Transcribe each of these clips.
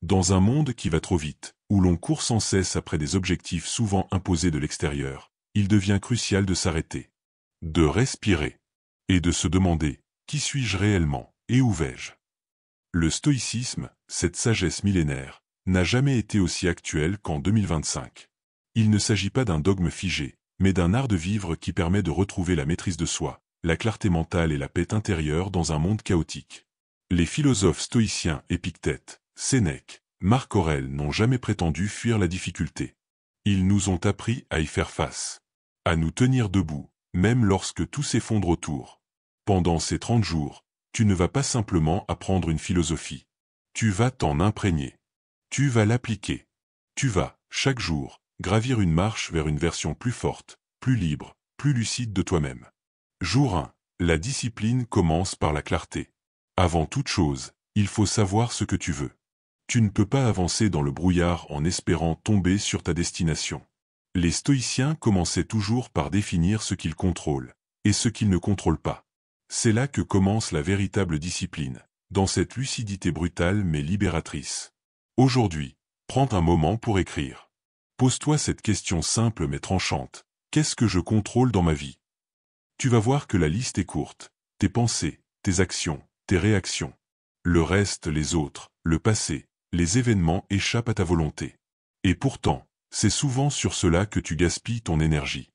Dans un monde qui va trop vite, où l'on court sans cesse après des objectifs souvent imposés de l'extérieur, il devient crucial de s'arrêter, de respirer, et de se demander « Qui suis-je réellement et où vais-je ?» Le stoïcisme, cette sagesse millénaire, n'a jamais été aussi actuel qu'en 2025. Il ne s'agit pas d'un dogme figé, mais d'un art de vivre qui permet de retrouver la maîtrise de soi, la clarté mentale et la paix intérieure dans un monde chaotique. Les philosophes stoïciens Épictète, Sénèque, Marc Aurèle n'ont jamais prétendu fuir la difficulté. Ils nous ont appris à y faire face, à nous tenir debout, même lorsque tout s'effondre autour. Pendant ces 30 jours, tu ne vas pas simplement apprendre une philosophie. Tu vas t'en imprégner. Tu vas l'appliquer. Tu vas, chaque jour, gravir une marche vers une version plus forte, plus libre, plus lucide de toi-même. Jour 1. La discipline commence par la clarté. Avant toute chose, il faut savoir ce que tu veux. Tu ne peux pas avancer dans le brouillard en espérant tomber sur ta destination. Les stoïciens commençaient toujours par définir ce qu'ils contrôlent, et ce qu'ils ne contrôlent pas. C'est là que commence la véritable discipline, dans cette lucidité brutale mais libératrice. Aujourd'hui, prends un moment pour écrire. Pose-toi cette question simple mais tranchante. Qu'est-ce que je contrôle dans ma vie? Tu vas voir que la liste est courte. Tes pensées, tes actions, tes réactions. Le reste, les autres, le passé, les événements échappent à ta volonté. Et pourtant, c'est souvent sur cela que tu gaspilles ton énergie.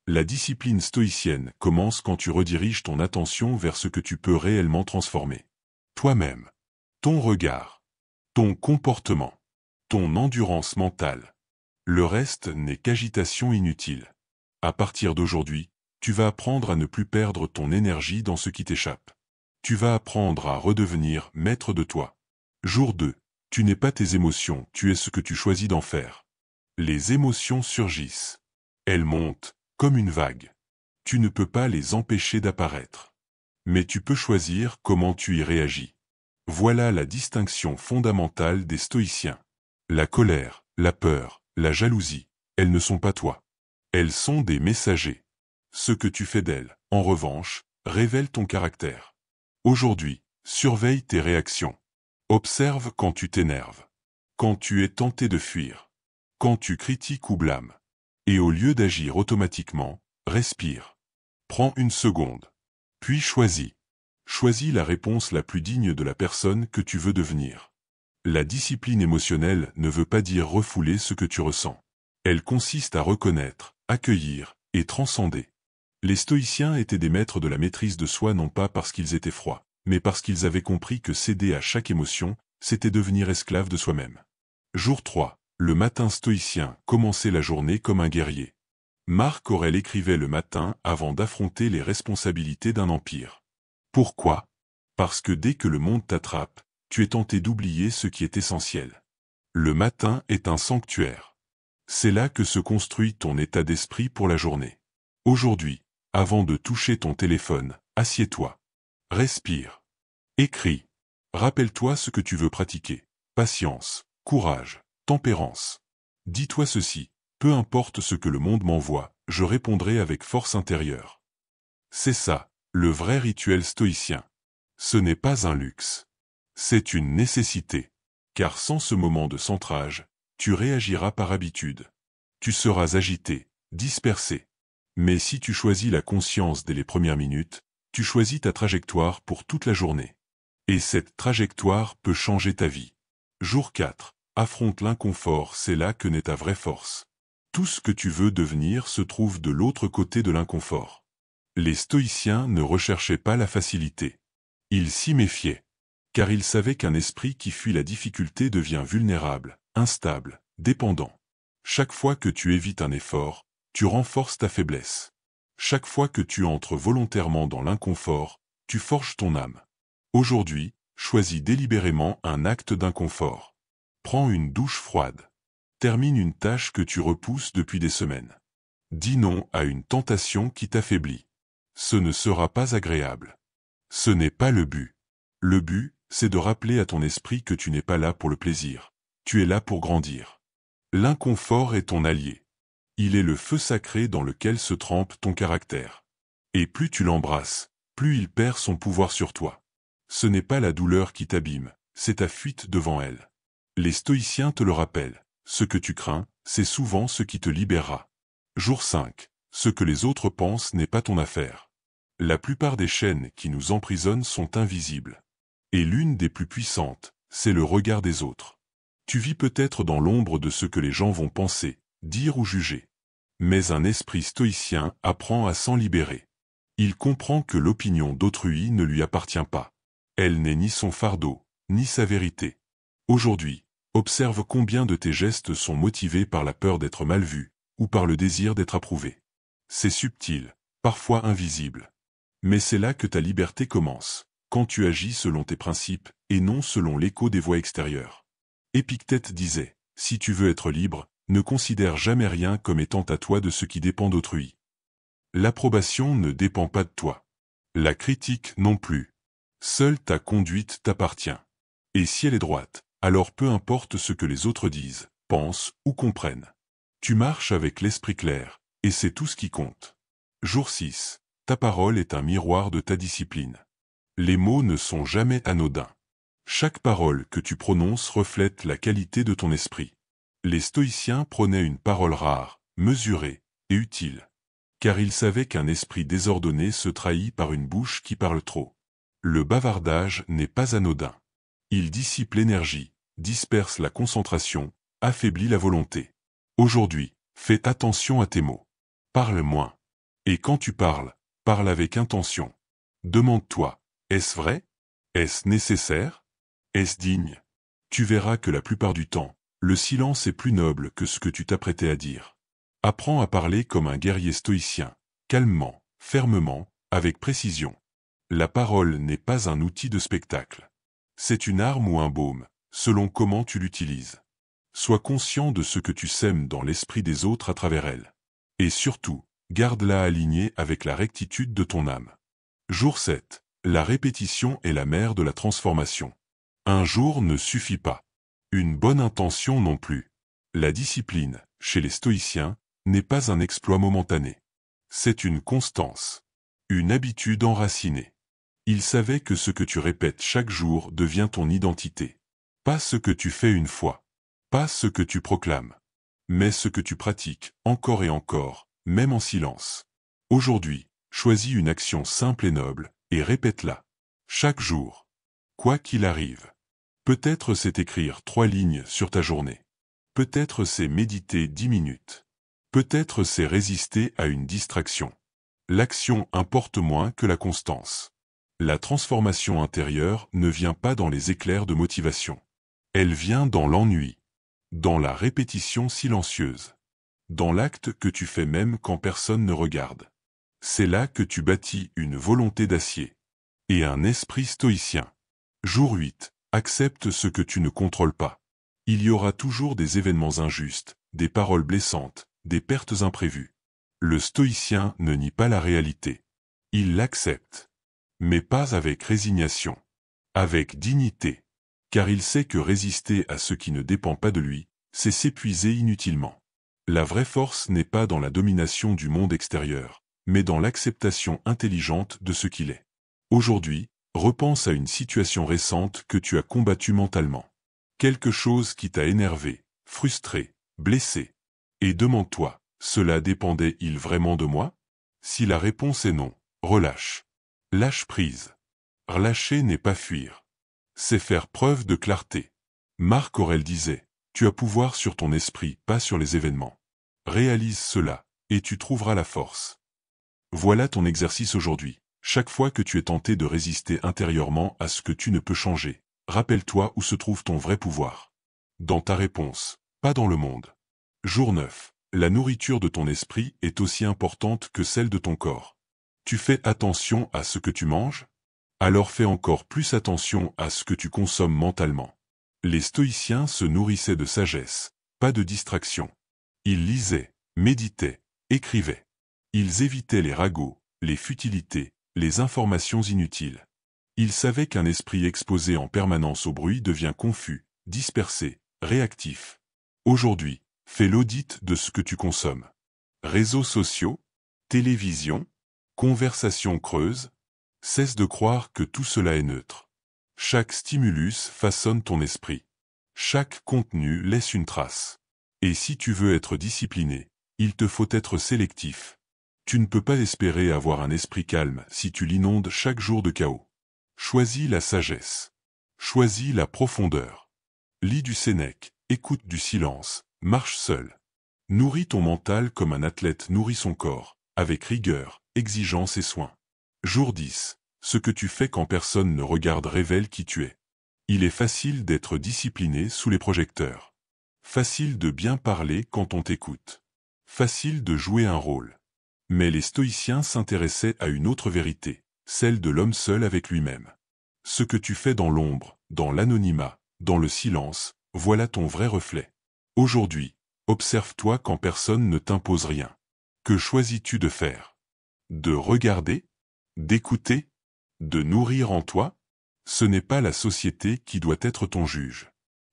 La discipline stoïcienne commence quand tu rediriges ton attention vers ce que tu peux réellement transformer. Toi-même. Ton regard. Ton comportement. Ton endurance mentale. Le reste n'est qu'agitation inutile. À partir d'aujourd'hui, tu vas apprendre à ne plus perdre ton énergie dans ce qui t'échappe. Tu vas apprendre à redevenir maître de toi. Jour 2. Tu n'es pas tes émotions, tu es ce que tu choisis d'en faire. Les émotions surgissent. Elles montent, comme une vague. Tu ne peux pas les empêcher d'apparaître. Mais tu peux choisir comment tu y réagis. Voilà la distinction fondamentale des stoïciens. La colère, la peur, la jalousie, elles ne sont pas toi. Elles sont des messagers. Ce que tu fais d'elles, en revanche, révèle ton caractère. Aujourd'hui, surveille tes réactions. Observe quand tu t'énerves. Quand tu es tenté de fuir. Quand tu critiques ou blâmes. Et au lieu d'agir automatiquement, respire. Prends une seconde. Puis choisis. Choisis la réponse la plus digne de la personne que tu veux devenir. La discipline émotionnelle ne veut pas dire refouler ce que tu ressens. Elle consiste à reconnaître, accueillir et transcender. Les stoïciens étaient des maîtres de la maîtrise de soi non pas parce qu'ils étaient froids, mais parce qu'ils avaient compris que céder à chaque émotion, c'était devenir esclave de soi-même. Jour 3. Le matin stoïcien commençait la journée comme un guerrier. Marc Aurèle écrivait le matin avant d'affronter les responsabilités d'un empire. Pourquoi? Parce que dès que le monde t'attrape, tu es tenté d'oublier ce qui est essentiel. Le matin est un sanctuaire. C'est là que se construit ton état d'esprit pour la journée. Aujourd'hui, avant de toucher ton téléphone, assieds-toi. Respire. Écris. Rappelle-toi ce que tu veux pratiquer. Patience, courage, tempérance. Dis-toi ceci, peu importe ce que le monde m'envoie, je répondrai avec force intérieure. C'est ça, le vrai rituel stoïcien. Ce n'est pas un luxe. C'est une nécessité. Car sans ce moment de centrage, tu réagiras par habitude. Tu seras agité, dispersé. Mais si tu choisis la conscience dès les premières minutes, tu choisis ta trajectoire pour toute la journée. Et cette trajectoire peut changer ta vie. Jour 4. Affronte l'inconfort, c'est là que naît ta vraie force. Tout ce que tu veux devenir se trouve de l'autre côté de l'inconfort. Les stoïciens ne recherchaient pas la facilité. Ils s'y méfiaient. Car ils savaient qu'un esprit qui fuit la difficulté devient vulnérable, instable, dépendant. Chaque fois que tu évites un effort, tu renforces ta faiblesse. Chaque fois que tu entres volontairement dans l'inconfort, tu forges ton âme. Aujourd'hui, choisis délibérément un acte d'inconfort. Prends une douche froide. Termine une tâche que tu repousses depuis des semaines. Dis non à une tentation qui t'affaiblit. Ce ne sera pas agréable. Ce n'est pas le but. Le but, c'est de rappeler à ton esprit que tu n'es pas là pour le plaisir. Tu es là pour grandir. L'inconfort est ton allié. Il est le feu sacré dans lequel se trempe ton caractère. Et plus tu l'embrasses, plus il perd son pouvoir sur toi. Ce n'est pas la douleur qui t'abîme, c'est ta fuite devant elle. Les stoïciens te le rappellent, ce que tu crains, c'est souvent ce qui te libérera. Jour 5. Ce que les autres pensent n'est pas ton affaire. La plupart des chaînes qui nous emprisonnent sont invisibles. Et l'une des plus puissantes, c'est le regard des autres. Tu vis peut-être dans l'ombre de ce que les gens vont penser, dire ou juger. Mais un esprit stoïcien apprend à s'en libérer. Il comprend que l'opinion d'autrui ne lui appartient pas. Elle n'est ni son fardeau, ni sa vérité. Aujourd'hui, observe combien de tes gestes sont motivés par la peur d'être mal vu, ou par le désir d'être approuvé. C'est subtil, parfois invisible. Mais c'est là que ta liberté commence, quand tu agis selon tes principes, et non selon l'écho des voix extérieures. Épictète disait, si tu veux être libre, ne considère jamais rien comme étant à toi de ce qui dépend d'autrui. L'approbation ne dépend pas de toi. La critique non plus. Seule ta conduite t'appartient. Et si elle est droite, alors peu importe ce que les autres disent, pensent ou comprennent. Tu marches avec l'esprit clair, et c'est tout ce qui compte. Jour 6. Ta parole est un miroir de ta discipline. Les mots ne sont jamais anodins. Chaque parole que tu prononces reflète la qualité de ton esprit. Les stoïciens prenaient une parole rare, mesurée et utile. Car ils savaient qu'un esprit désordonné se trahit par une bouche qui parle trop. Le bavardage n'est pas anodin. Il dissipe l'énergie, disperse la concentration, affaiblit la volonté. Aujourd'hui, fais attention à tes mots. Parle moins. Et quand tu parles, parle avec intention. Demande-toi, est-ce vrai? Est-ce nécessaire? Est-ce digne? Tu verras que la plupart du temps, le silence est plus noble que ce que tu t'apprêtais à dire. Apprends à parler comme un guerrier stoïcien, calmement, fermement, avec précision. La parole n'est pas un outil de spectacle. C'est une arme ou un baume, selon comment tu l'utilises. Sois conscient de ce que tu sèmes dans l'esprit des autres à travers elle. Et surtout, garde-la alignée avec la rectitude de ton âme. Jour 7. La répétition est la mère de la transformation. Un jour ne suffit pas. Une bonne intention non plus. La discipline, chez les stoïciens, n'est pas un exploit momentané. C'est une constance. Une habitude enracinée. Ils savaient que ce que tu répètes chaque jour devient ton identité. Pas ce que tu fais une fois. Pas ce que tu proclames. Mais ce que tu pratiques, encore et encore, même en silence. Aujourd'hui, choisis une action simple et noble, et répète-la. Chaque jour. Quoi qu'il arrive. Peut-être c'est écrire 3 lignes sur ta journée. Peut-être c'est méditer 10 minutes. Peut-être c'est résister à une distraction. L'action importe moins que la constance. La transformation intérieure ne vient pas dans les éclairs de motivation. Elle vient dans l'ennui. Dans la répétition silencieuse. Dans l'acte que tu fais même quand personne ne regarde. C'est là que tu bâtis une volonté d'acier. Et un esprit stoïcien. Jour 8. Accepte ce que tu ne contrôles pas. Il y aura toujours des événements injustes, des paroles blessantes, des pertes imprévues. Le stoïcien ne nie pas la réalité. Il l'accepte. Mais pas avec résignation. Avec dignité. Car il sait que résister à ce qui ne dépend pas de lui, c'est s'épuiser inutilement. La vraie force n'est pas dans la domination du monde extérieur, mais dans l'acceptation intelligente de ce qu'il est. Aujourd'hui, repense à une situation récente que tu as combattue mentalement. Quelque chose qui t'a énervé, frustré, blessé. Et demande-toi, cela dépendait-il vraiment de moi? Si la réponse est non, relâche. Lâche prise. Relâcher n'est pas fuir. C'est faire preuve de clarté. Marc Aurèle disait, tu as pouvoir sur ton esprit, pas sur les événements. Réalise cela, et tu trouveras la force. Voilà ton exercice aujourd'hui. Chaque fois que tu es tenté de résister intérieurement à ce que tu ne peux changer, rappelle-toi où se trouve ton vrai pouvoir. Dans ta réponse, pas dans le monde. Jour 9. La nourriture de ton esprit est aussi importante que celle de ton corps. Tu fais attention à ce que tu manges? Alors fais encore plus attention à ce que tu consommes mentalement. Les stoïciens se nourrissaient de sagesse, pas de distraction. Ils lisaient, méditaient, écrivaient. Ils évitaient les ragots, les futilités, les informations inutiles. Ils savaient qu'un esprit exposé en permanence au bruit devient confus, dispersé, réactif. Aujourd'hui, fais l'audit de ce que tu consommes. Réseaux sociaux, télévision, conversations creuses. Cesse de croire que tout cela est neutre. Chaque stimulus façonne ton esprit. Chaque contenu laisse une trace. Et si tu veux être discipliné, il te faut être sélectif. Tu ne peux pas espérer avoir un esprit calme si tu l'inondes chaque jour de chaos. Choisis la sagesse. Choisis la profondeur. Lis du Sénèque, écoute du silence, marche seul. Nourris ton mental comme un athlète nourrit son corps, avec rigueur, exigence et soin. Jour 10. Ce que tu fais quand personne ne regarde révèle qui tu es. Il est facile d'être discipliné sous les projecteurs. Facile de bien parler quand on t'écoute. Facile de jouer un rôle. Mais les stoïciens s'intéressaient à une autre vérité, celle de l'homme seul avec lui-même. Ce que tu fais dans l'ombre, dans l'anonymat, dans le silence, voilà ton vrai reflet. Aujourd'hui, observe-toi quand personne ne t'impose rien. Que choisis-tu de faire? De regarder? D'écouter? De nourrir en toi? Ce n'est pas la société qui doit être ton juge.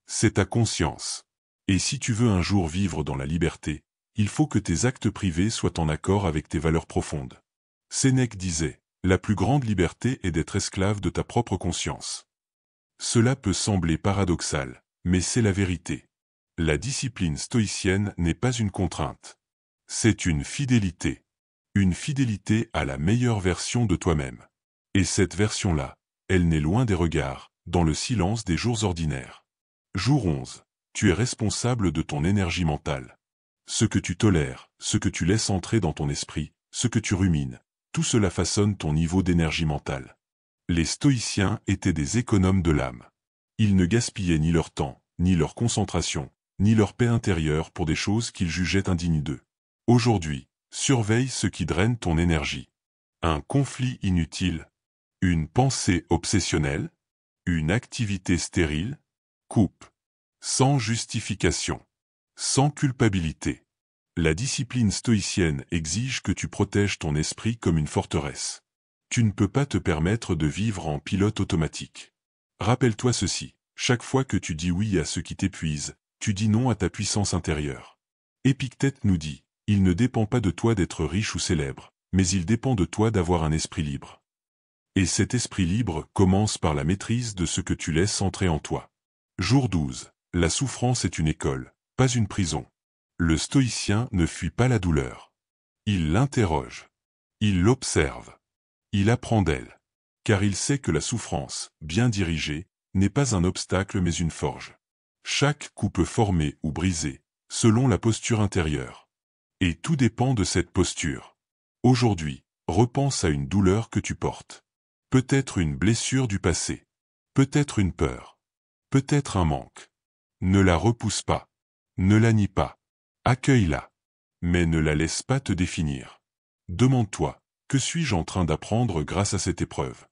C'est ta conscience. Et si tu veux un jour vivre dans la liberté, il faut que tes actes privés soient en accord avec tes valeurs profondes. Sénèque disait, la plus grande liberté est d'être esclave de ta propre conscience. Cela peut sembler paradoxal, mais c'est la vérité. La discipline stoïcienne n'est pas une contrainte. C'est une fidélité. Une fidélité à la meilleure version de toi-même. Et cette version-là, elle n'est loin des regards, dans le silence des jours ordinaires. Jour 11. Tu es responsable de ton énergie mentale. Ce que tu tolères, ce que tu laisses entrer dans ton esprit, ce que tu rumines, tout cela façonne ton niveau d'énergie mentale. Les stoïciens étaient des économes de l'âme. Ils ne gaspillaient ni leur temps, ni leur concentration, ni leur paix intérieure pour des choses qu'ils jugeaient indignes d'eux. Aujourd'hui, surveille ce qui draine ton énergie. Un conflit inutile, une pensée obsessionnelle, une activité stérile, coupe. Sans justification. Sans culpabilité. La discipline stoïcienne exige que tu protèges ton esprit comme une forteresse. Tu ne peux pas te permettre de vivre en pilote automatique. Rappelle-toi ceci, chaque fois que tu dis oui à ce qui t'épuise, tu dis non à ta puissance intérieure. Épictète nous dit, il ne dépend pas de toi d'être riche ou célèbre, mais il dépend de toi d'avoir un esprit libre. Et cet esprit libre commence par la maîtrise de ce que tu laisses entrer en toi. Jour 12. La souffrance est une école, pas une prison. Le stoïcien ne fuit pas la douleur. Il l'interroge. Il l'observe. Il apprend d'elle. Car il sait que la souffrance, bien dirigée, n'est pas un obstacle mais une forge. Chaque coup peut former ou briser, selon la posture intérieure. Et tout dépend de cette posture. Aujourd'hui, repense à une douleur que tu portes. Peut-être une blessure du passé. Peut-être une peur. Peut-être un manque. Ne la repousse pas. Ne la nie pas. Accueille-la. Mais ne la laisse pas te définir. Demande-toi, que suis-je en train d'apprendre grâce à cette épreuve?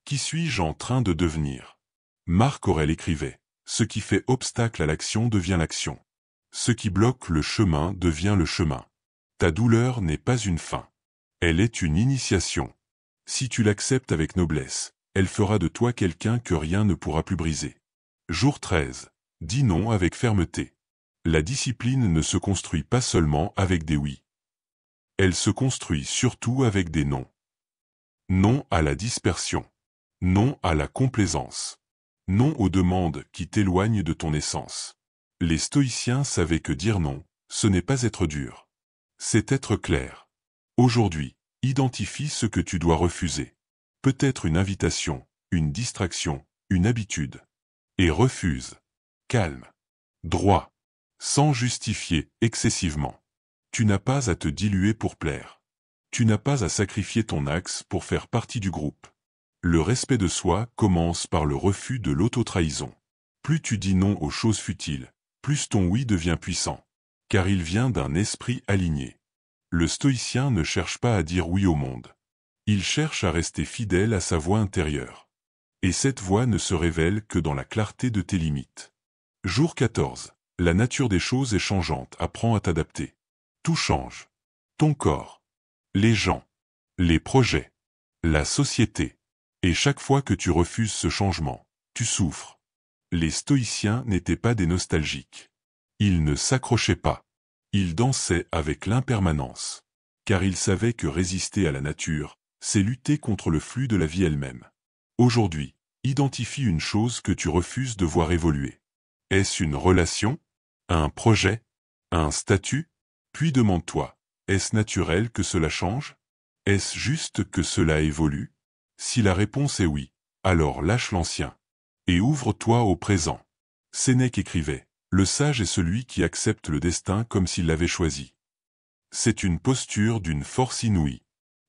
Qui suis-je en train de devenir? Marc Aurèle écrivait, ce qui fait obstacle à l'action devient l'action. Ce qui bloque le chemin devient le chemin. Ta douleur n'est pas une fin. Elle est une initiation. Si tu l'acceptes avec noblesse, elle fera de toi quelqu'un que rien ne pourra plus briser. Jour 13. Dis non avec fermeté. La discipline ne se construit pas seulement avec des oui. Elle se construit surtout avec des non. Non à la dispersion. Non à la complaisance. Non aux demandes qui t'éloignent de ton essence. Les stoïciens savaient que dire non, ce n'est pas être dur. C'est être clair. Aujourd'hui, identifie ce que tu dois refuser. Peut-être une invitation, une distraction, une habitude. Et refuse. Calme. Droit. Sans justifier excessivement. Tu n'as pas à te diluer pour plaire. Tu n'as pas à sacrifier ton axe pour faire partie du groupe. Le respect de soi commence par le refus de l'auto-trahison. Plus tu dis non aux choses futiles, plus ton oui devient puissant. Car il vient d'un esprit aligné. Le stoïcien ne cherche pas à dire oui au monde. Il cherche à rester fidèle à sa voix intérieure. Et cette voix ne se révèle que dans la clarté de tes limites. Jour 14. La nature des choses est changeante, apprends à t'adapter. Tout change. Ton corps. Les gens. Les projets. La société. Et chaque fois que tu refuses ce changement, tu souffres. Les stoïciens n'étaient pas des nostalgiques. Ils ne s'accrochaient pas. Ils dansaient avec l'impermanence. Car ils savaient que résister à la nature, c'est lutter contre le flux de la vie elle-même. Aujourd'hui, identifie une chose que tu refuses de voir évoluer. Est-ce une relation? Un projet? Un statut? Puis demande-toi, est-ce naturel que cela change? Est-ce juste que cela évolue? Si la réponse est oui, alors lâche l'ancien. Et ouvre-toi au présent. Sénèque écrivait, le sage est celui qui accepte le destin comme s'il l'avait choisi. C'est une posture d'une force inouïe.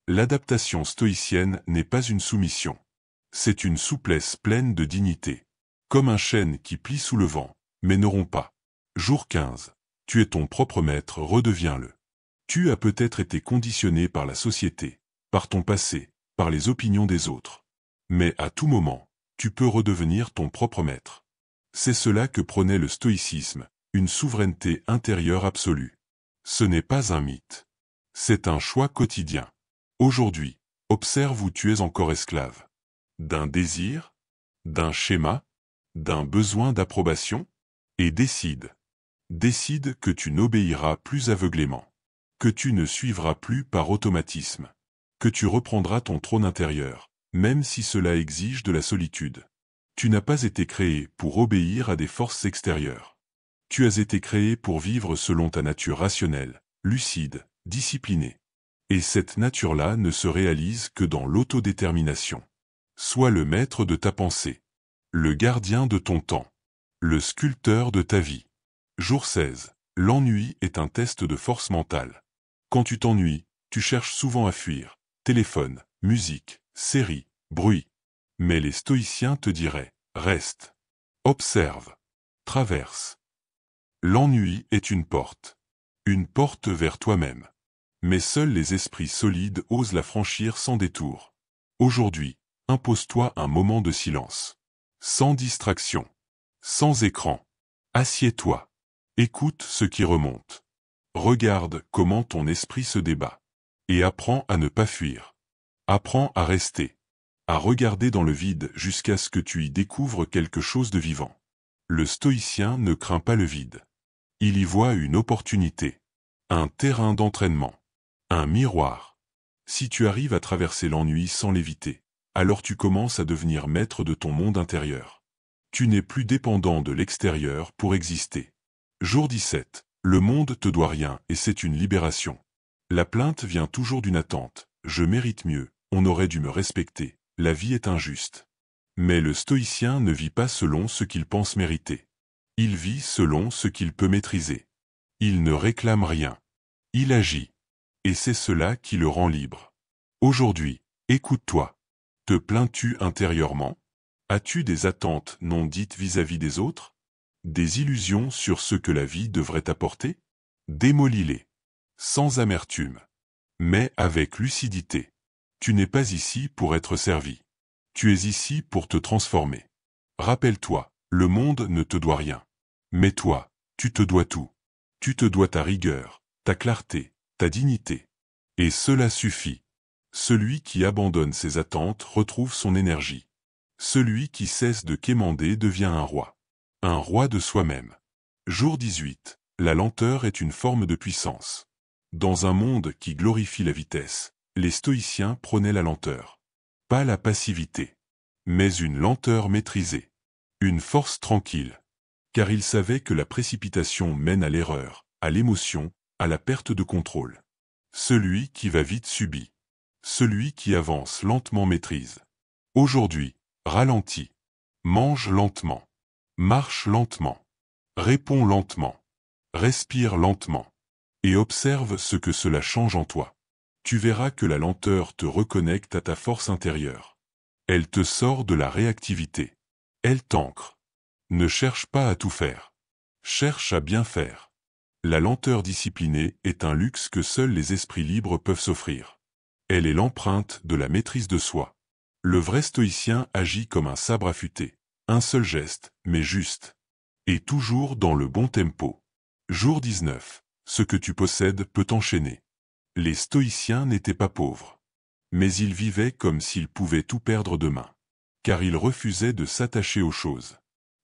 L'adaptation stoïcienne n'est pas une soumission. C'est une souplesse pleine de dignité. Comme un chêne qui plie sous le vent, mais ne rompt pas. Jour 15. Tu es ton propre maître, redeviens-le. Tu as peut-être été conditionné par la société, par ton passé, par les opinions des autres. Mais à tout moment, tu peux redevenir ton propre maître. C'est cela que prônait le stoïcisme, une souveraineté intérieure absolue. Ce n'est pas un mythe. C'est un choix quotidien. Aujourd'hui, observe où tu es encore esclave. D'un désir? D'un schéma? D'un besoin d'approbation? Et décide. Décide que tu n'obéiras plus aveuglément. Que tu ne suivras plus par automatisme. Que tu reprendras ton trône intérieur, même si cela exige de la solitude. Tu n'as pas été créé pour obéir à des forces extérieures. Tu as été créé pour vivre selon ta nature rationnelle, lucide, disciplinée. Et cette nature-là ne se réalise que dans l'autodétermination. Sois le maître de ta pensée, le gardien de ton temps, le sculpteur de ta vie. Jour 16. L'ennui est un test de force mentale. Quand tu t'ennuies, tu cherches souvent à fuir. Téléphone, musique, série, bruit. Mais les stoïciens te diraient, reste, observe, traverse. L'ennui est une porte vers toi-même. Mais seuls les esprits solides osent la franchir sans détour. Aujourd'hui, impose-toi un moment de silence. Sans distraction. Sans écran. Assieds-toi. Écoute ce qui remonte. Regarde comment ton esprit se débat. Et apprends à ne pas fuir. Apprends à rester. À regarder dans le vide jusqu'à ce que tu y découvres quelque chose de vivant. Le stoïcien ne craint pas le vide. Il y voit une opportunité. Un terrain d'entraînement. Un miroir. Si tu arrives à traverser l'ennui sans l'éviter, alors tu commences à devenir maître de ton monde intérieur. Tu n'es plus dépendant de l'extérieur pour exister. Jour 17. Le monde te doit rien et c'est une libération. La plainte vient toujours d'une attente. Je mérite mieux, on aurait dû me respecter, la vie est injuste. Mais le stoïcien ne vit pas selon ce qu'il pense mériter. Il vit selon ce qu'il peut maîtriser. Il ne réclame rien. Il agit. Et c'est cela qui le rend libre. Aujourd'hui, écoute-toi. Te plains-tu intérieurement? As-tu des attentes non dites vis-à-vis des autres? Des illusions sur ce que la vie devrait t'apporter? Démolis-les. Sans amertume. Mais avec lucidité. Tu n'es pas ici pour être servi. Tu es ici pour te transformer. Rappelle-toi, le monde ne te doit rien. Mais toi, tu te dois tout. Tu te dois ta rigueur, ta clarté, ta dignité. Et cela suffit. Celui qui abandonne ses attentes retrouve son énergie. Celui qui cesse de quémander devient un roi. Un roi de soi-même. Jour 18. La lenteur est une forme de puissance. Dans un monde qui glorifie la vitesse, les stoïciens prônaient la lenteur. Pas la passivité, mais une lenteur maîtrisée. Une force tranquille. Car ils savaient que la précipitation mène à l'erreur, à l'émotion, à la perte de contrôle. Celui qui va vite subit. Celui qui avance lentement maîtrise. Aujourd'hui, ralentis. Mange lentement. Marche lentement. Réponds lentement. Respire lentement. Et observe ce que cela change en toi. Tu verras que la lenteur te reconnecte à ta force intérieure. Elle te sort de la réactivité. Elle t'ancre. Ne cherche pas à tout faire. Cherche à bien faire. La lenteur disciplinée est un luxe que seuls les esprits libres peuvent s'offrir. Elle est l'empreinte de la maîtrise de soi. Le vrai stoïcien agit comme un sabre affûté. Un seul geste, mais juste. Et toujours dans le bon tempo. Jour 19. Ce que tu possèdes peut t'enchaîner. Les stoïciens n'étaient pas pauvres. Mais ils vivaient comme s'ils pouvaient tout perdre demain. Car ils refusaient de s'attacher aux choses.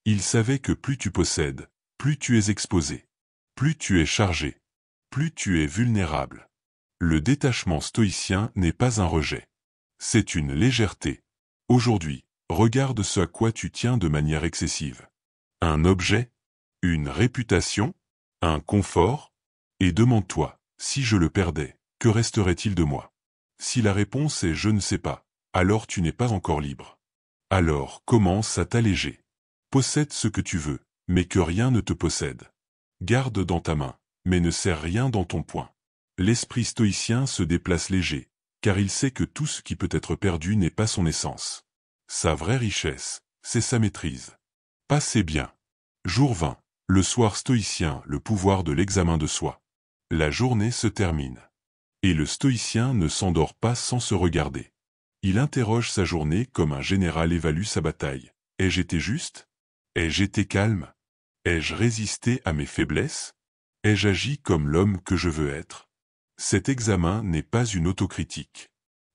Ils savaient que plus tu possèdes, plus tu es exposé. Plus tu es chargé. Plus tu es vulnérable. Le détachement stoïcien n'est pas un rejet. C'est une légèreté. Aujourd'hui, regarde ce à quoi tu tiens de manière excessive. Un objet? Une réputation? Un confort? Et demande-toi, si je le perdais, que resterait-il de moi? Si la réponse est « je ne sais pas », alors tu n'es pas encore libre. Alors commence à t'alléger. Possède ce que tu veux, mais que rien ne te possède. Garde dans ta main, mais ne serre rien dans ton poing. L'esprit stoïcien se déplace léger, car il sait que tout ce qui peut être perdu n'est pas son essence. Sa vraie richesse, c'est sa maîtrise. Passez bien. Jour 20. Le soir stoïcien, le pouvoir de l'examen de soi. La journée se termine. Et le stoïcien ne s'endort pas sans se regarder. Il interroge sa journée comme un général évalue sa bataille. Ai-je été juste? Ai-je été calme? Ai-je résisté à mes faiblesses? Ai-je agi comme l'homme que je veux être? Cet examen n'est pas une autocritique.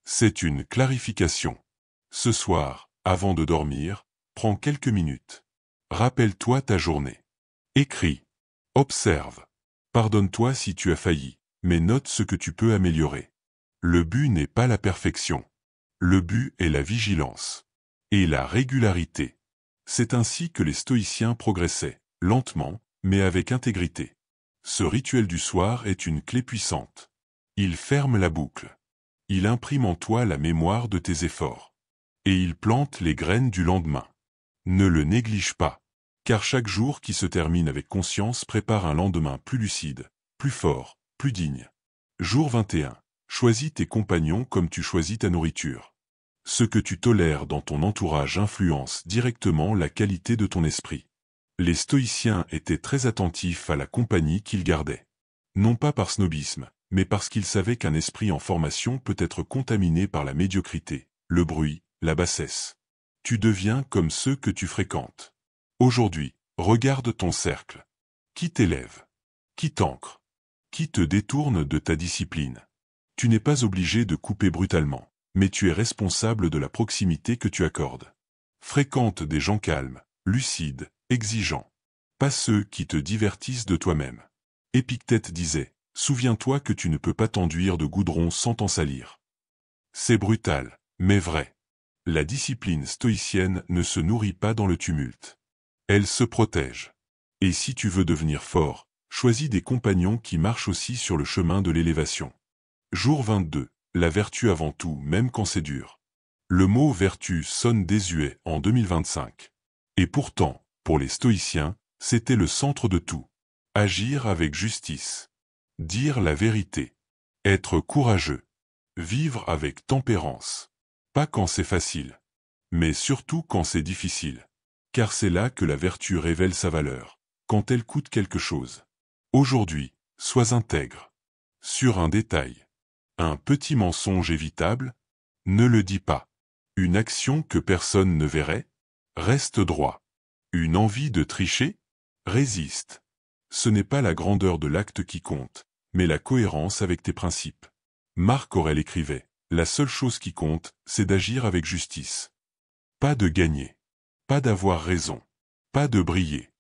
C'est une clarification. Ce soir, avant de dormir, prends quelques minutes. Rappelle-toi ta journée. Écris. Observe. Pardonne-toi si tu as failli, mais note ce que tu peux améliorer. Le but n'est pas la perfection. Le but est la vigilance. Et la régularité. C'est ainsi que les stoïciens progressaient, lentement, mais avec intégrité. Ce rituel du soir est une clé puissante. Il ferme la boucle. Il imprime en toi la mémoire de tes efforts. Et il plante les graines du lendemain. Ne le néglige pas. Car chaque jour qui se termine avec conscience prépare un lendemain plus lucide, plus fort, plus digne. Jour 21. Choisis tes compagnons comme tu choisis ta nourriture. Ce que tu tolères dans ton entourage influence directement la qualité de ton esprit. Les stoïciens étaient très attentifs à la compagnie qu'ils gardaient. Non pas par snobisme, mais parce qu'ils savaient qu'un esprit en formation peut être contaminé par la médiocrité, le bruit, la bassesse. Tu deviens comme ceux que tu fréquentes. Aujourd'hui, regarde ton cercle. Qui t'élève? Qui t'ancre? Qui te détourne de ta discipline? Tu n'es pas obligé de couper brutalement, mais tu es responsable de la proximité que tu accordes. Fréquente des gens calmes, lucides, exigeants. Pas ceux qui te divertissent de toi-même. Épictète disait, « Souviens-toi que tu ne peux pas t'enduire de goudron sans t'en salir. » C'est brutal, mais vrai. La discipline stoïcienne ne se nourrit pas dans le tumulte. Elle se protège. Et si tu veux devenir fort, choisis des compagnons qui marchent aussi sur le chemin de l'élévation. Jour 22. La vertu avant tout, même quand c'est dur. Le mot vertu sonne désuet en 2025. Et pourtant, pour les stoïciens, c'était le centre de tout. Agir avec justice. Dire la vérité. Être courageux. Vivre avec tempérance. Pas quand c'est facile. Mais surtout quand c'est difficile. Car c'est là que la vertu révèle sa valeur, quand elle coûte quelque chose. Aujourd'hui, sois intègre. Sur un détail. Un petit mensonge évitable? Ne le dis pas. Une action que personne ne verrait? Reste droit. Une envie de tricher? Résiste. Ce n'est pas la grandeur de l'acte qui compte, mais la cohérence avec tes principes. Marc Aurèle écrivait, « La seule chose qui compte, c'est d'agir avec justice. » Pas de gagner. Pas d'avoir raison. Pas de briller.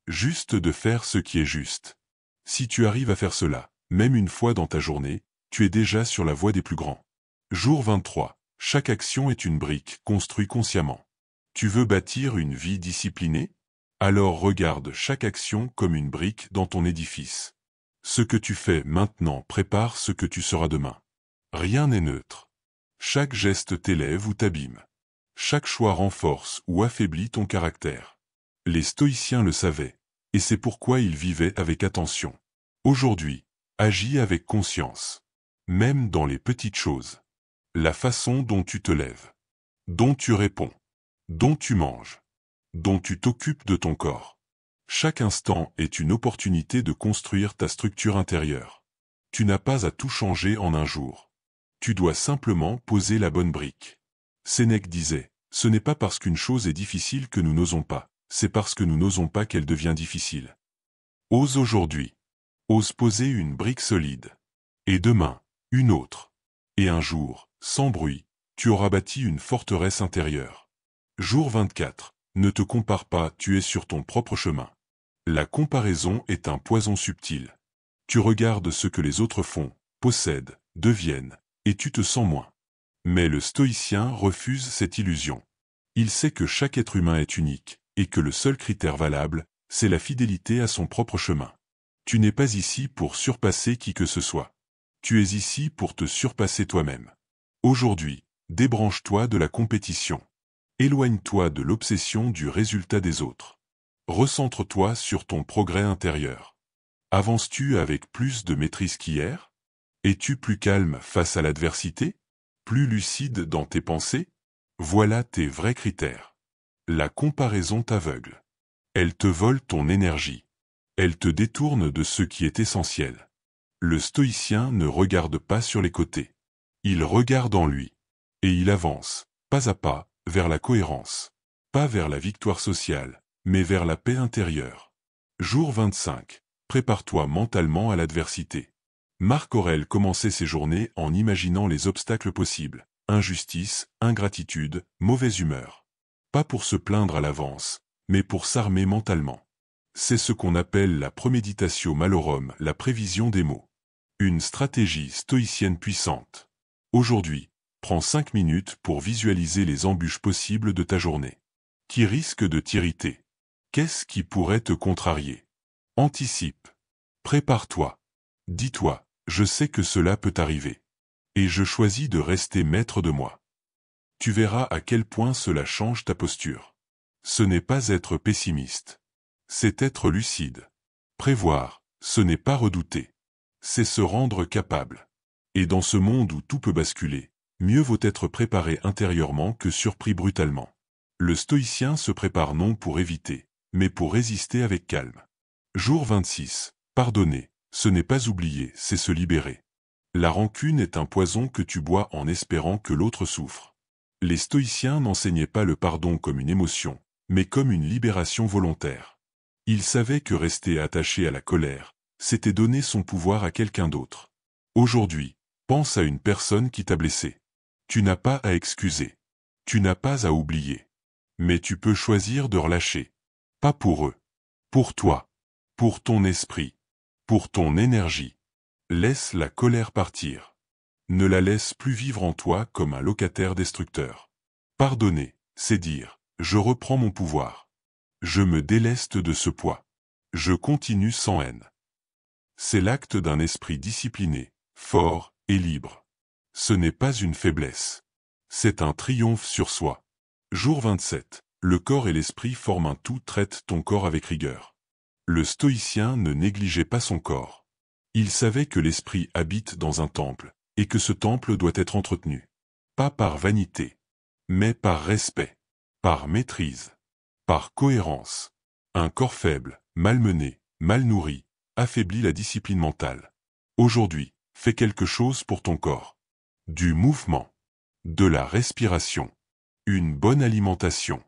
Juste de faire ce qui est juste. Si tu arrives à faire cela, même une fois dans ta journée, tu es déjà sur la voie des plus grands. Jour 23. Chaque action est une brique, construite consciemment. Tu veux bâtir une vie disciplinée? Alors regarde chaque action comme une brique dans ton édifice. Ce que tu fais maintenant prépare ce que tu seras demain. Rien n'est neutre. Chaque geste t'élève ou t'abîme. Chaque choix renforce ou affaiblit ton caractère. Les stoïciens le savaient, et c'est pourquoi ils vivaient avec attention. Aujourd'hui, agis avec conscience. Même dans les petites choses. La façon dont tu te lèves. Dont tu réponds. Dont tu manges. Dont tu t'occupes de ton corps. Chaque instant est une opportunité de construire ta structure intérieure. Tu n'as pas à tout changer en un jour. Tu dois simplement poser la bonne brique. Sénèque disait, « Ce n'est pas parce qu'une chose est difficile que nous n'osons pas, c'est parce que nous n'osons pas qu'elle devient difficile. » Ose aujourd'hui. Ose poser une brique solide. Et demain, une autre. Et un jour, sans bruit, tu auras bâti une forteresse intérieure. Jour 24. Ne te compare pas, tu es sur ton propre chemin. La comparaison est un poison subtil. Tu regardes ce que les autres font, possèdent, deviennent, et tu te sens moins. Mais le stoïcien refuse cette illusion. Il sait que chaque être humain est unique, et que le seul critère valable, c'est la fidélité à son propre chemin. Tu n'es pas ici pour surpasser qui que ce soit. Tu es ici pour te surpasser toi-même. Aujourd'hui, débranche-toi de la compétition. Éloigne-toi de l'obsession du résultat des autres. Recentre-toi sur ton progrès intérieur. Avances-tu avec plus de maîtrise qu'hier? Es-tu plus calme face à l'adversité? Plus lucide dans tes pensées? Voilà tes vrais critères. La comparaison t'aveugle. Elle te vole ton énergie. Elle te détourne de ce qui est essentiel. Le stoïcien ne regarde pas sur les côtés. Il regarde en lui. Et il avance, pas à pas, vers la cohérence. Pas vers la victoire sociale, mais vers la paix intérieure. Jour 25. Prépare-toi mentalement à l'adversité. Marc Aurèle commençait ses journées en imaginant les obstacles possibles. Injustice, ingratitude, mauvaise humeur. Pas pour se plaindre à l'avance, mais pour s'armer mentalement. C'est ce qu'on appelle la premeditatio malorum, la prévision des maux. Une stratégie stoïcienne puissante. Aujourd'hui, prends 5 minutes pour visualiser les embûches possibles de ta journée. Qui risque de t'irriter? Qu'est-ce qui pourrait te contrarier? Anticipe. Prépare-toi. Dis-toi, je sais que cela peut arriver. Et je choisis de rester maître de moi. Tu verras à quel point cela change ta posture. Ce n'est pas être pessimiste. C'est être lucide. Prévoir, ce n'est pas redouter. C'est se rendre capable. Et dans ce monde où tout peut basculer, mieux vaut être préparé intérieurement que surpris brutalement. Le stoïcien se prépare non pour éviter, mais pour résister avec calme. Jour 26. Pardonner, ce n'est pas oublier, c'est se libérer. La rancune est un poison que tu bois en espérant que l'autre souffre. Les stoïciens n'enseignaient pas le pardon comme une émotion, mais comme une libération volontaire. Ils savaient que rester attaché à la colère, c'était donner son pouvoir à quelqu'un d'autre. Aujourd'hui, pense à une personne qui t'a blessé. Tu n'as pas à excuser. Tu n'as pas à oublier. Mais tu peux choisir de relâcher. Pas pour eux. Pour toi. Pour ton esprit. Pour ton énergie. Laisse la colère partir. Ne la laisse plus vivre en toi comme un locataire destructeur. Pardonner, c'est dire, je reprends mon pouvoir. Je me déleste de ce poids. Je continue sans haine. C'est l'acte d'un esprit discipliné, fort et libre. Ce n'est pas une faiblesse. C'est un triomphe sur soi. Jour 27. Le corps et l'esprit forment un tout, traite ton corps avec rigueur. Le stoïcien ne négligeait pas son corps. Il savait que l'esprit habite dans un temple, et que ce temple doit être entretenu. Pas par vanité, mais par respect, par maîtrise, par cohérence. Un corps faible, malmené, mal nourri, affaiblit la discipline mentale. Aujourd'hui, fais quelque chose pour ton corps. Du mouvement, de la respiration, une bonne alimentation,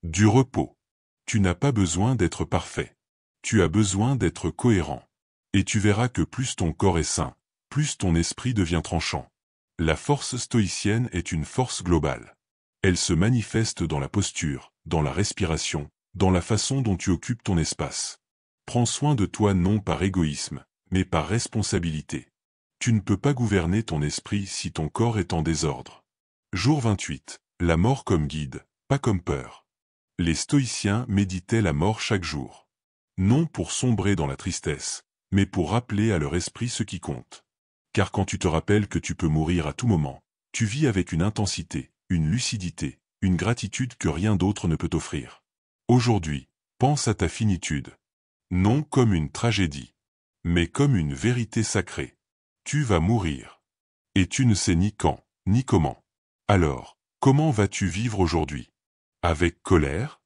du repos. Tu n'as pas besoin d'être parfait. Tu as besoin d'être cohérent. Et tu verras que plus ton corps est sain, plus ton esprit devient tranchant. La force stoïcienne est une force globale. Elle se manifeste dans la posture, dans la respiration, dans la façon dont tu occupes ton espace. Prends soin de toi non par égoïsme, mais par responsabilité. Tu ne peux pas gouverner ton esprit si ton corps est en désordre. Jour 28. La mort comme guide, pas comme peur. Les stoïciens méditaient la mort chaque jour. Non pour sombrer dans la tristesse, mais pour rappeler à leur esprit ce qui compte. Car quand tu te rappelles que tu peux mourir à tout moment, tu vis avec une intensité, une lucidité, une gratitude que rien d'autre ne peut t'offrir. Aujourd'hui, pense à ta finitude. Non comme une tragédie, mais comme une vérité sacrée. Tu vas mourir. Et tu ne sais ni quand, ni comment. Alors, comment vas-tu vivre aujourd'hui? Avec colère?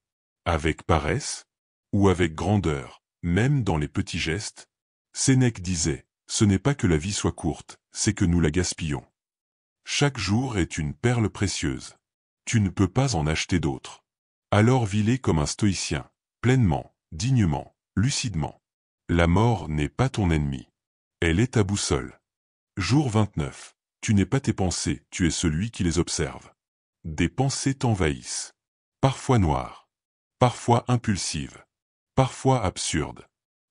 Avec paresse? Ou avec grandeur, même dans les petits gestes? Sénèque disait, ce n'est pas que la vie soit courte, c'est que nous la gaspillons. Chaque jour est une perle précieuse. Tu ne peux pas en acheter d'autres. Alors vis-les comme un stoïcien, pleinement, dignement, lucidement. La mort n'est pas ton ennemi. Elle est ta boussole. Jour 29. Tu n'es pas tes pensées, tu es celui qui les observe. Des pensées t'envahissent. Parfois noires. Parfois impulsives. Parfois absurdes.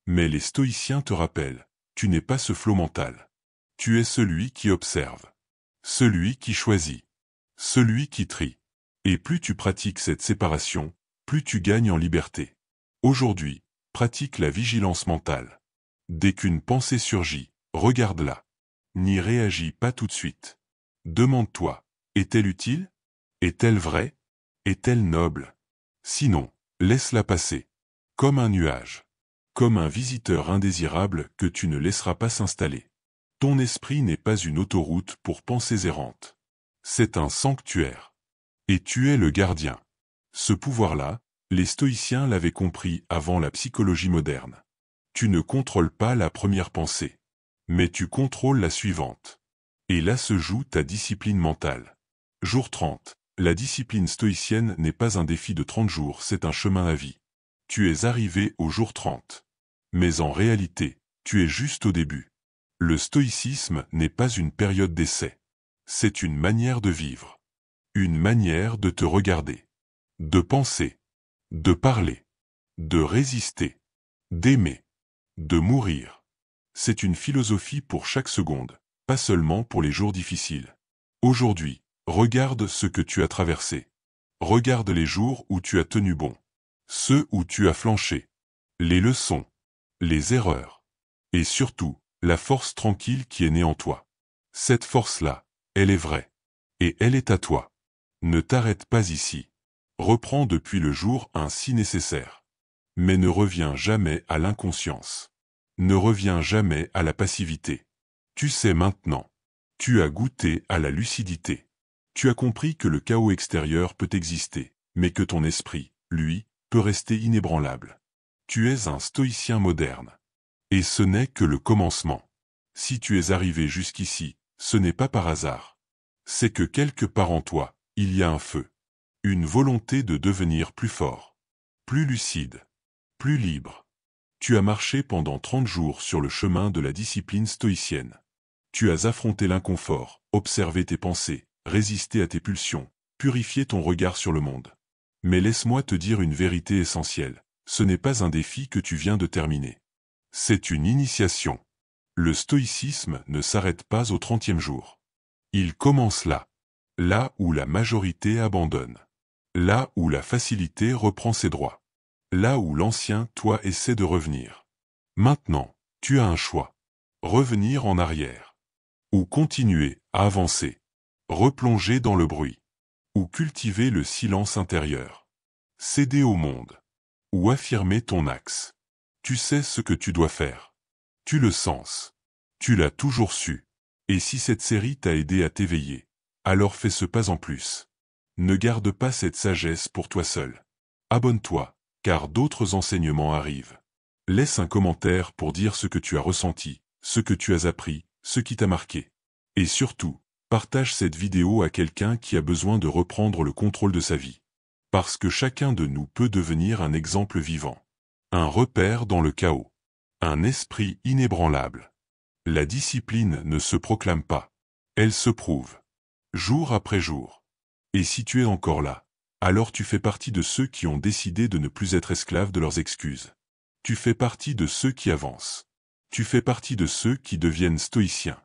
Mais les stoïciens te rappellent, tu n'es pas ce flot mental. Tu es celui qui observe. Celui qui choisit. Celui qui trie. Et plus tu pratiques cette séparation, plus tu gagnes en liberté. Aujourd'hui, Pratique la vigilance mentale. Dès qu'une pensée surgit, regarde-la. N'y réagis pas tout de suite. Demande-toi, est-elle utile? Est-elle vraie? Est-elle noble? Sinon, laisse-la passer. Comme un nuage. Comme un visiteur indésirable que tu ne laisseras pas s'installer. Ton esprit n'est pas une autoroute pour pensées errantes. C'est un sanctuaire. Et tu es le gardien. Ce pouvoir-là, les stoïciens l'avaient compris avant la psychologie moderne. Tu ne contrôles pas la première pensée. Mais tu contrôles la suivante. Et là se joue ta discipline mentale. Jour 30. La discipline stoïcienne n'est pas un défi de 30 jours, c'est un chemin à vie. Tu es arrivé au jour 30. Mais en réalité, tu es juste au début. Le stoïcisme n'est pas une période d'essai. C'est une manière de vivre. Une manière de te regarder. De penser. De parler. De résister. D'aimer. De mourir. C'est une philosophie pour chaque seconde, pas seulement pour les jours difficiles. Aujourd'hui, regarde ce que tu as traversé. Regarde les jours où tu as tenu bon. Ceux où tu as flanché. Les leçons. Les erreurs. Et surtout, la force tranquille qui est née en toi. Cette force-là, elle est vraie. Et elle est à toi. Ne t'arrête pas ici. Reprends depuis le jour 1 si nécessaire. Mais ne reviens jamais à l'inconscience. Ne reviens jamais à la passivité. Tu sais maintenant. Tu as goûté à la lucidité. Tu as compris que le chaos extérieur peut exister, mais que ton esprit, lui, peut rester inébranlable. Tu es un stoïcien moderne. Et ce n'est que le commencement. Si tu es arrivé jusqu'ici, ce n'est pas par hasard. C'est que quelque part en toi, il y a un feu. Une volonté de devenir plus fort. Plus lucide. Plus libre. Tu as marché pendant 30 jours sur le chemin de la discipline stoïcienne. Tu as affronté l'inconfort, observé tes pensées, résisté à tes pulsions, purifié ton regard sur le monde. Mais laisse-moi te dire une vérité essentielle, ce n'est pas un défi que tu viens de terminer. C'est une initiation. Le stoïcisme ne s'arrête pas au 30e jour. Il commence là. Là où la majorité abandonne. Là où la facilité reprend ses droits. Là où l'ancien toi essaie de revenir. Maintenant, tu as un choix. Revenir en arrière. Ou continuer à avancer. Replonger dans le bruit. Ou cultiver le silence intérieur. Céder au monde. Ou affirmer ton axe. Tu sais ce que tu dois faire. Tu le sens. Tu l'as toujours su. Et si cette série t'a aidé à t'éveiller, alors fais ce pas en plus. Ne garde pas cette sagesse pour toi seul. Abonne-toi, car d'autres enseignements arrivent. Laisse un commentaire pour dire ce que tu as ressenti, ce que tu as appris, ce qui t'a marqué. Et surtout, partage cette vidéo à quelqu'un qui a besoin de reprendre le contrôle de sa vie. Parce que chacun de nous peut devenir un exemple vivant. Un repère dans le chaos. Un esprit inébranlable. La discipline ne se proclame pas. Elle se prouve. Jour après jour. Et si tu es encore là, alors tu fais partie de ceux qui ont décidé de ne plus être esclaves de leurs excuses. Tu fais partie de ceux qui avancent. Tu fais partie de ceux qui deviennent stoïciens.